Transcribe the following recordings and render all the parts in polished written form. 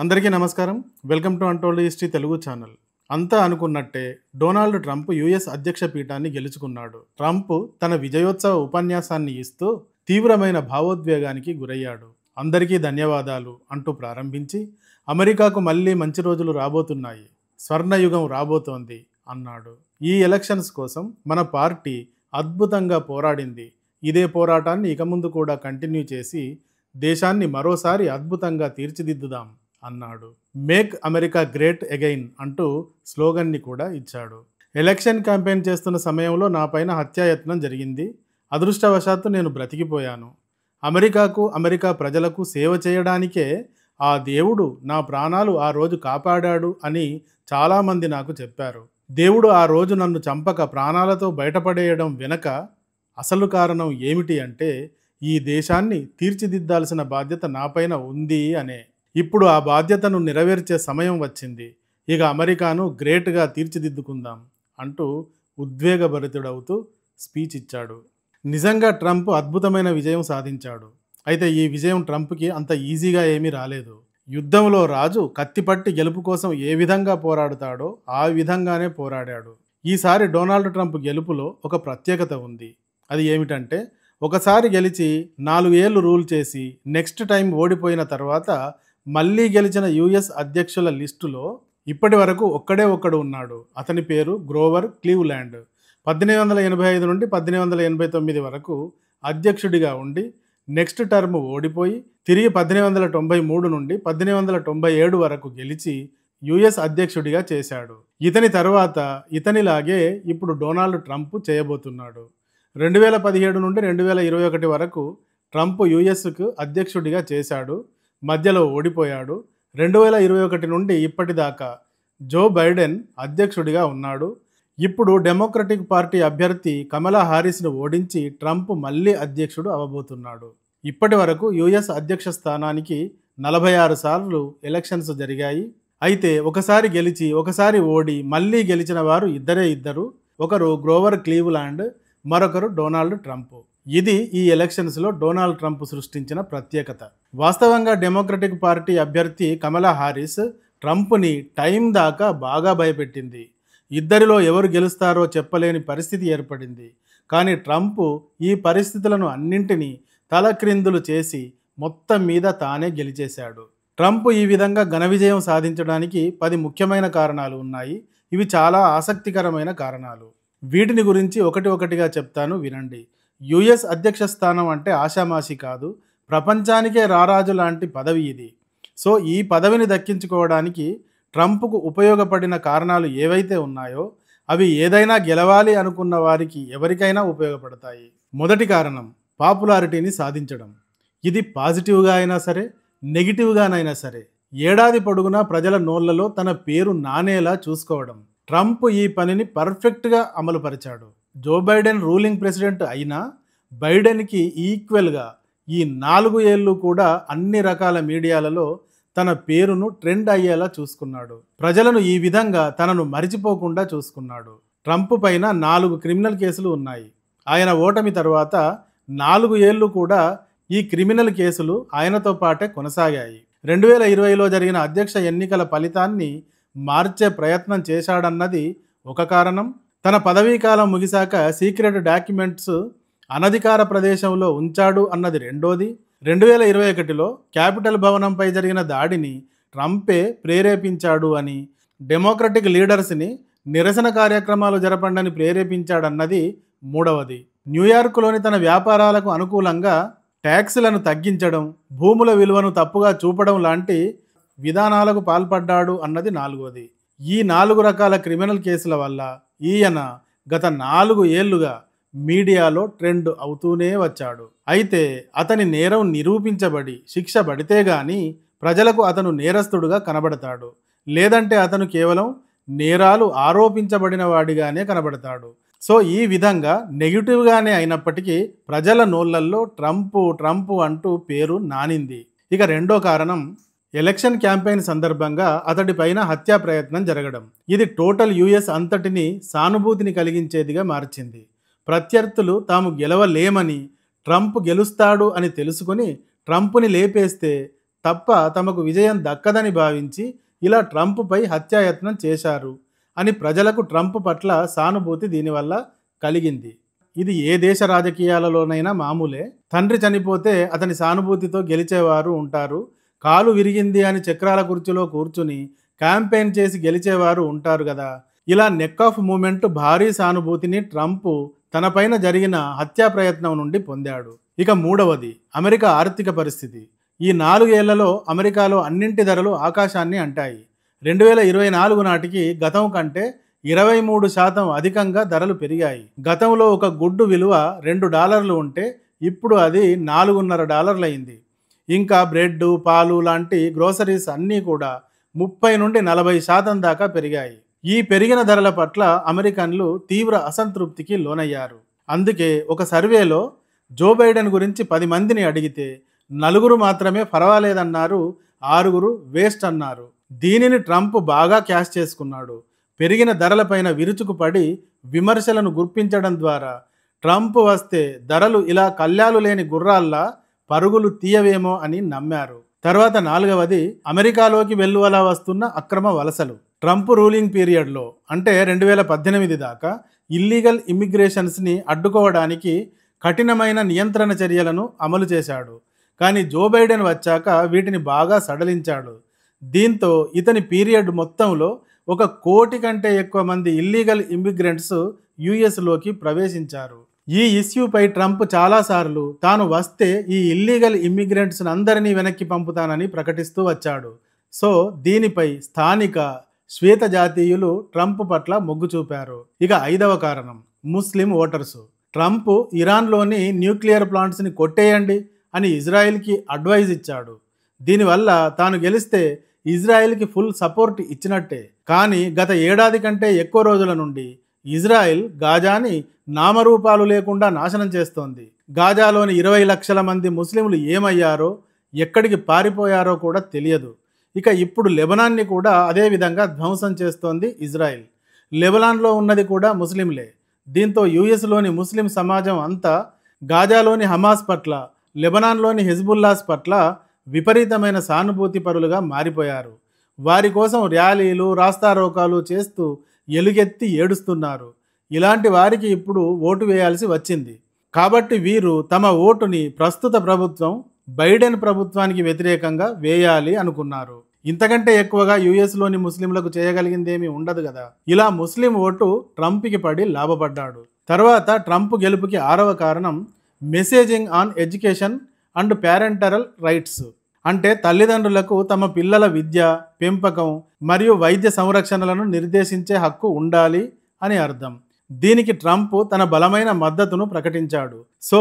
అందరికీ నమస్కారం. Welcome to untold history Telugu channel. అంతా అనుకున్నట్టే డొనాల్డ్ ట్రంప్ యూఎస్ అధ్యక్ష పీఠాన్ని గెలుచుకున్నాడు. ట్రంప్ తన విజయోత్సవ ఉపన్యాసాన్ని ఇస్తూ తీవ్రమైన భావోద్వేగానికి గురయ్యాడు. అందరికీ ధన్యవాదాలు అంటూ ప్రారంభించి అమెరికాకు మళ్ళీ మంచి రోజులు రాబోతున్నాయి, స్వర్ణయుగం రాబోతోంది అన్నాడు. ఈ ఎలక్షన్స్ కోసం మన పార్టీ అద్భుతంగా పోరాడింది. ఇదే పోరాటాన్ని ఇక ముందు కూడా కంటిన్యూ చేసి దేశాన్ని మరోసారి అద్భుతంగా తీర్చిదిద్దుదాం అన్నాడు. మేక్ అమెరికా గ్రేట్ అగైన్ అంటూ స్లోగన్ని కూడా ఇచ్చాడు. ఎలక్షన్ క్యాంపెయిన్ చేస్తున్న సమయంలో నా పైన హత్యాయత్నం జరిగింది. అదృష్టవశాత్తు నేను బ్రతికిపోయాను. అమెరికాకు, అమెరికా ప్రజలకు సేవ చేయడానికే ఆ దేవుడు నా ప్రాణాలు ఆ రోజు కాపాడాడు అని చాలామంది నాకు చెప్పారు. దేవుడు ఆ రోజు నన్ను చంపక ప్రాణాలతో బయటపడేయడం వెనక అసలు కారణం ఏమిటి అంటే ఈ దేశాన్ని తీర్చిదిద్దాల్సిన బాధ్యత నాపైన ఉంది అనే. ఇప్పుడు ఆ బాధ్యతను నెరవేర్చే సమయం వచ్చింది. ఇక అమెరికాను గ్రేట్గా తీర్చిదిద్దుకుందాం అంటూ ఉద్వేగభరితుడవుతూ స్పీచ్ ఇచ్చాడు. నిజంగా ట్రంప్ అద్భుతమైన విజయం సాధించాడు. అయితే ఈ విజయం ట్రంప్కి అంత ఈజీగా ఏమీ రాలేదు. యుద్ధంలో రాజు కత్తిపట్టి గెలుపు కోసం ఏ విధంగా పోరాడుతాడో ఆ విధంగానే పోరాడాడు. ఈసారి డొనాల్డ్ ట్రంప్ గెలుపులో ఒక ప్రత్యేకత ఉంది. అది ఏమిటంటే ఒకసారి గెలిచి 4 ఏళ్ళు రూల్ చేసి నెక్స్ట్ టైం ఓడిపోయిన తర్వాత మళ్ళీ గెలిచిన యుఎస్ అధ్యక్షుల లిస్టులో ఇప్పటి వరకు ఒక్కడే ఒక్కడు ఉన్నాడు. అతని పేరు గ్రోవర్ క్లీవ్లాండ్. 1885 నుండి 1889 వరకు అధ్యక్షుడిగా ఉండి నెక్స్ట్ టర్మ్ ఓడిపోయి తిరిగి 1893 నుండి 1897 వరకు గెలిచి యుఎస్ అధ్యక్షుడిగా చేశాడు. ఇతని తర్వాత ఇతనిలాగే ఇప్పుడు డొనాల్డ్ ట్రంప్ చేయబోతున్నాడు. 2017 నుండి 2021 వరకు ట్రంప్ యుఎస్కు అధ్యక్షుడిగా చేశాడు. మధ్యలో ఓడిపోయాడు. 2021 నుండి ఇప్పటిదాకా జో బైడెన్ అధ్యక్షుడిగా ఉన్నాడు. ఇప్పుడు డెమోక్రటిక్ పార్టీ అభ్యర్థి కమలా హారిస్ను ఓడించి ట్రంప్ మళ్ళీ అధ్యక్షుడు అవబోతున్నాడు. ఇప్పటి వరకు యుఎస్ అధ్యక్ష స్థానానికి 46 సార్లు ఎలక్షన్స్ జరిగాయి. అయితే ఒకసారి గెలిచి ఒకసారి ఓడి మళ్ళీ గెలిచిన వారు ఇద్దరు. ఒకరు గ్రోవర్ క్లీవ్లాండ్, మరొకరు డొనాల్డ్ ట్రంప్. ఇది ఈ ఎలక్షన్స్లో డొనాల్డ్ ట్రంప్ సృష్టించిన ప్రత్యేకత. వాస్తవంగా డెమోక్రటిక్ పార్టీ అభ్యర్థి కమలా హారిస్ ట్రంప్ని టైం దాకా బాగా భయపెట్టింది. ఇద్దరిలో ఎవరు గెలుస్తారో చెప్పలేని పరిస్థితి ఏర్పడింది. కానీ ట్రంప్ ఈ పరిస్థితులను అన్నింటినీ తలక్రిందులు చేసి మొత్తం మీద తానే గెలిచేశాడు. ట్రంప్ ఈ విధంగా ఘన విజయం సాధించడానికి 10 ముఖ్యమైన కారణాలు ఉన్నాయి. ఇవి చాలా ఆసక్తికరమైన కారణాలు. వీటిని గురించి ఒకటిగా చెప్తాను, వినండి. యుఎస్ అధ్యక్ష స్థానం అంటే ఆషామాషి కాదు. ప్రపంచానికే రారాజు లాంటి పదవి ఇది. సో ఈ పదవిని దక్కించుకోవడానికి ట్రంప్కు ఉపయోగపడిన కారణాలు ఏవైతే ఉన్నాయో అవి ఏదైనా గెలవాలి అనుకున్న వారికి ఎవరికైనా ఉపయోగపడతాయి. మొదటి కారణం పాపులారిటీని సాధించడం. ఇది పాజిటివ్గా అయినా సరే, నెగిటివ్గానైనా సరే ఏడాది పొడుగునా ప్రజల నోళ్లలో తన పేరు నానేలా చూసుకోవడం. ట్రంప్ ఈ పనిని పర్ఫెక్ట్గా అమలుపరిచాడు. జో బైడెన్ రూలింగ్ ప్రెసిడెంట్ అయినా బైడెన్కి ఈక్వల్గా ఈ 4 ఏళ్ళు కూడా అన్ని రకాల మీడియాలలో తన పేరును ట్రెండ్ అయ్యేలా చూసుకున్నాడు. ప్రజలను ఈ విధంగా తనను మరిచిపోకుండా చూసుకున్నాడు. ట్రంప్ పైన 4 క్రిమినల్ కేసులు ఉన్నాయి. ఆయన ఓటమి తర్వాత 4 ఏళ్ళు కూడా ఈ క్రిమినల్ కేసులు ఆయనతో పాటే కొనసాగాయి. 2020లో జరిగిన అధ్యక్ష ఎన్నికల ఫలితాన్ని మార్చే ప్రయత్నం చేశాడన్నది ఒక కారణం. తన పదవీకాలం ముగిశాక సీక్రెట్ డాక్యుమెంట్స్ అనధికార ప్రదేశంలో ఉంచాడు అన్నది రెండోది. 2021లో క్యాపిటల్ భవనంపై జరిగిన దాడిని ట్రంపే ప్రేరేపించాడు అని, డెమోక్రటిక్ లీడర్స్ని నిరసన కార్యక్రమాలు జరపండని ప్రేరేపించాడన్నది మూడవది. న్యూయార్క్లోని తన వ్యాపారాలకు అనుకూలంగా ట్యాక్సులను తగ్గించడం, భూముల విలువను తప్పుగా చూపడం లాంటి విధానాలకు పాల్పడ్డాడు అన్నది నాలుగోది. ఈ 4 రకాల క్రిమినల్ కేసుల వల్ల ఈయన గత 4 ఏళ్లుగా మీడియాలో ట్రెండ్ అవుతూనే వచ్చాడు. అయితే అతని నేరం నిరూపించబడి శిక్ష పడితే గాని ప్రజలకు అతను నేరస్తుడుగా కనబడతాడు. లేదంటే అతను కేవలం నేరాలు ఆరోపించబడిన వాడిగానే కనబడతాడు. సో ఈ విధంగా నెగిటివ్గానే అయినప్పటికీ ప్రజల నోళ్లల్లో ట్రంప్ అంటూ పేరు నానింది. ఇక రెండో కారణం ఎలక్షన్ క్యాంపెయిన్ సందర్భంగా అతడిపైన హత్యా ప్రయత్నం జరగడం. ఇది టోటల్ యుఎస్ అంతటిని సానుభూతిని కలిగించేదిగా మార్చింది. ప్రత్యర్థులు తాము గెలవలేమని, ట్రంప్ గెలుస్తాడు అని తెలుసుకొని ట్రంప్ని లేపేస్తే తప్ప తమకు విజయం దక్కదని భావించి ఇలా ట్రంప్పై హత్యాయత్నం చేశారు అని ప్రజలకు ట్రంప్ పట్ల సానుభూతి దీనివల్ల కలిగింది. ఇది ఏ దేశ రాజకీయాలలోనైనా మామూలే. తండ్రి చనిపోతే అతని సానుభూతితో గెలిచేవారు ఉంటారు. కాలు విరిగింది అని చక్రాల కుర్చీలో కూర్చుని క్యాంపెయిన్ చేసి గెలిచేవారు ఉంటారు కదా. ఇలా నెక్ ఆఫ్ మూమెంట్ భారీ సానుభూతిని ట్రంప్ తనపైన జరిగిన హత్యా ప్రయత్నం నుండి పొందాడు. ఇక మూడవది అమెరికా ఆర్థిక పరిస్థితి. ఈ 4 ఏళ్లలో అమెరికాలో అన్నింటి ధరలు ఆకాశాన్ని అంటాయి. 2024 నాటికి గతం కంటే 23% అధికంగా ధరలు పెరిగాయి. గతంలో ఒక గుడ్డు విలువ $2 ఉంటే ఇప్పుడు అది $4.5 అయింది. ఇంకా బ్రెడ్, పాలు లాంటి గ్రోసరీస్ అన్నీ కూడా 30 నుండి 40% దాకా పెరిగాయి. ఈ పెరిగిన ధరల పట్ల అమెరికన్లు తీవ్ర అసంతృప్తికి లోనయ్యారు. అందుకే ఒక సర్వేలో జో బైడెన్ గురించి 10 మందిని అడిగితే 4 మాత్రమే పర్వాలేదన్నారు, 6 వేస్ట్ అన్నారు. దీనిని ట్రంప్ బాగా క్యాష్ చేసుకున్నాడు. పెరిగిన ధరలపైన విరుచుకుపడి విమర్శలను గుర్పించడం ద్వారా ట్రంప్ వస్తే ధరలు ఇలా కళ్యాలు లేని గుర్రాల్లా పరుగులు తీయవేమో అని నమ్మారు. తర్వాత 4వది అమెరికాలోకి వెల్లువలా వస్తున్న అక్రమ వలసలు. ట్రంప్ రూలింగ్ పీరియడ్లో అంటే 2018 దాకా ఇల్లీగల్ ఇమ్మిగ్రేషన్స్ని అడ్డుకోవడానికి కఠినమైన నియంత్రణ చర్యలను అమలు చేశాడు. కానీ జో బైడెన్ వచ్చాక వీటిని బాగా సడలించాడు. దీంతో ఇతని పీరియడ్ మొత్తంలో 1 కోటి కంటే ఎక్కువ మంది ఇల్లీగల్ ఇమ్మిగ్రెంట్స్ యుఎస్లోకి ప్రవేశించారు. ఈ ఇష్యూపై ట్రంప్ చాలాసార్లు తాను వస్తే ఈ ఇల్లీగల్ ఇమ్మిగ్రెంట్స్ అందరినీ వెనక్కి పంపుతానని ప్రకటిస్తూ వచ్చాడు. సో దీనిపై స్థానిక శ్వేత జాతీయులు ట్రంప్ పట్ల మొగ్గు చూపారు. ఇక 5వ కారణం ముస్లిం ఓటర్సు. ట్రంప్ ఇరాన్లోని న్యూక్లియర్ ప్లాంట్స్ని కొట్టేయండి అని ఇజ్రాయెల్కి అడ్వైజ్ ఇచ్చాడు. దీనివల్ల తాను గెలిస్తే ఇజ్రాయెల్కి ఫుల్ సపోర్ట్ ఇచ్చినట్టే. కానీ గత ఏడాది కంటే ఎక్కువ రోజుల నుండి ఇజ్రాయెల్ గాజాని నామరూపాలు లేకుండా నాశనం చేస్తోంది. గాజాలోని 20 లక్షల మంది ముస్లింలు ఏమయ్యారో, ఎక్కడికి పారిపోయారో కూడా తెలియదు. ఇక ఇప్పుడు లెబనాన్ని కూడా అదే విధంగా ధ్వంసం చేస్తోంది ఇజ్రాయెల్. లెబనాన్లో ఉన్నది కూడా ముస్లింలే. దీంతో యుఎస్లోని ముస్లిం సమాజం అంతా గాజాలోని హమాస్ పట్ల, లెబనాన్లోని హెజ్బుల్లాస్ పట్ల విపరీతమైన సానుభూతి పరులుగా మారిపోయారు. వారి కోసం ర్యాలీలు, రాస్తారోకాలు చేస్తూ ఎలుగెత్తి ఏడుస్తున్నారు. ఇలాంటి వారికి ఇప్పుడు ఓటు వేయాల్సి వచ్చింది. కాబట్టి వీరు తమ ఓటుని ప్రస్తుత ప్రభుత్వం బైడెన్ ప్రభుత్వానికి వ్యతిరేకంగా వేయాలి అనుకున్నారు. ఇంతకంటే ఎక్కువగా యుఎస్లోని ముస్లింలకు చేయగలిగిందేమీ ఉండదు కదా. ఇలా ముస్లిం ఓటు ట్రంప్కి పడి లాభపడ్డాడు. తర్వాత ట్రంప్ గెలుపుకి 6వ కారణం messaging on education and parenteral rights. అంటే తల్లిదండ్రులకు తమ పిల్లల విద్య, పెంపకం మరియు వైద్య సంరక్షణలను నిర్దేశించే హక్కు ఉండాలి అని అర్థం. దీనికి ట్రంప్ తన బలమైన మద్దతును ప్రకటించాడు. సో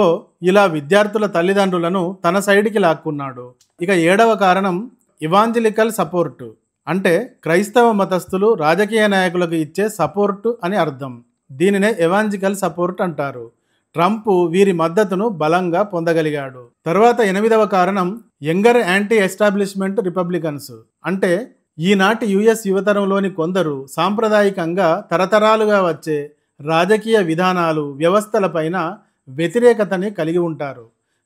ఇలా విద్యార్థుల తల్లిదండ్రులను తన సైడ్కి లాక్కున్నాడు. ఇక 7వ కారణం ఇవాంజలికల్ సపోర్టు. అంటే క్రైస్తవ మతస్థులు రాజకీయ నాయకులకు ఇచ్చే సపోర్టు అని అర్థం. దీనినే ఎవాంజికల్ సపోర్ట్ అంటారు. ట్రంప్ వీరి మద్దతును బలంగా పొందగలిగాడు. తర్వాత 8వ కారణం యంగర్ యాంటీ ఎస్టాబ్లిష్మెంట్ రిపబ్లికన్స్. అంటే ఈనాటి యుఎస్ యువతరంలోని కొందరు సాంప్రదాయికంగా తరతరాలుగా వచ్చే రాజకీయ విధానాలు, వ్యవస్థలపైన వ్యతిరేకతని కలిగి ఉంటారు.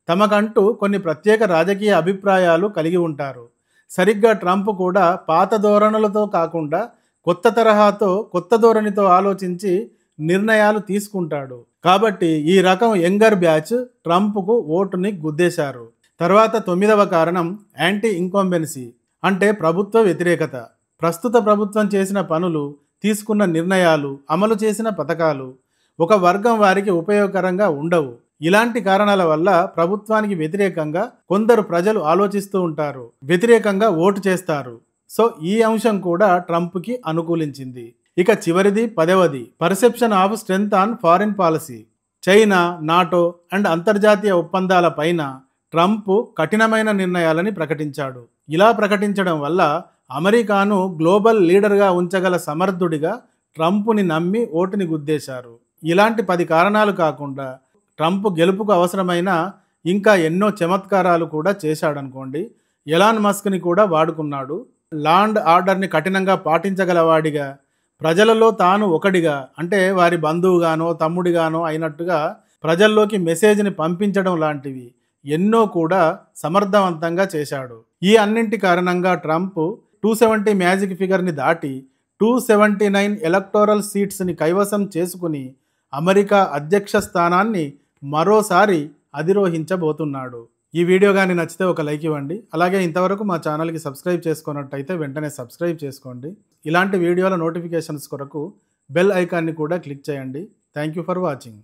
తమకంటూ కొన్ని ప్రత్యేక రాజకీయ అభిప్రాయాలు కలిగి ఉంటారు. సరిగ్గా ట్రంప్ కూడా పాత ధోరణులతో కాకుండా కొత్త తరహాతో, కొత్త ధోరణితో ఆలోచించి నిర్ణయాలు తీసుకుంటాడు. కాబట్టి ఈ రకం యంగర్ బ్యాచ్ ట్రంప్కు ఓటుని గుద్దేశారు. తర్వాత 9వ కారణం యాంటీ ఇంకంబెన్సీ. అంటే ప్రభుత్వ వ్యతిరేకత. ప్రస్తుత ప్రభుత్వం చేసిన పనులు, తీసుకున్న నిర్ణయాలు, అమలు చేసిన పథకాలు ఒక వర్గం వారికి ఉపయోగకరంగా ఉండవు. ఇలాంటి కారణాల వల్ల ప్రభుత్వానికి వ్యతిరేకంగా కొందరు ప్రజలు ఆలోచిస్తూ ఉంటారు, వ్యతిరేకంగా ఓటు చేస్తారు. సో ఈ అంశం కూడా ట్రంప్కి అనుకూలించింది. ఇక చివరిది 10వది perception of strength on foreign policy. China, NATO and అంతర్జాతీయ ఒప్పందాల పైన ట్రంప్ కఠినమైన నిర్ణయాలని ప్రకటించాడు. ఇలా ప్రకటించడం వల్ల అమెరికాను గ్లోబల్ లీడర్గా ఉంచగల సమర్థుడిగా ట్రంప్ని నమ్మి ఓటుని గుద్దేశారు. ఇలాంటి 10 కారణాలు కాకుండా ట్రంప్ గెలుపుకు అవసరమైన ఇంకా ఎన్నో చమత్కారాలు కూడా చేశాడనుకోండి. ఎలాన్ మస్క్ని కూడా వాడుకున్నాడు. లా అండ్ ఆర్డర్ని కఠినంగా పాటించగలవాడిగా, ప్రజలలో తాను ఒకడిగా, అంటే వారి బంధువుగానో తమ్ముడిగానో అయినట్టుగా ప్రజల్లోకి మెసేజ్ని పంపించడం లాంటివి ఎన్నో కూడా సమర్థవంతంగా చేశాడు. ఈ అన్నింటి కారణంగా ట్రంప్ 270 మ్యాజిక్ ఫిగర్ని దాటి 279 ఎలక్టోరల్ సీట్స్ని కైవసం చేసుకుని అమెరికా అధ్యక్ష స్థానాన్ని మరోసారి అధిరోహించబోతున్నాడు. ఈ వీడియో కానీ నచ్చితే ఒక లైక్ ఇవ్వండి. అలాగే ఇంతవరకు మా ఛానల్కి సబ్స్క్రైబ్ చేసుకున్నట్టయితే వెంటనే సబ్స్క్రైబ్ చేసుకోండి. ఇలాంటి వీడియోల నోటిఫికేషన్స్ కొరకు బెల్ ఐకాన్ని కూడా క్లిక్ చేయండి. Thank you for watching.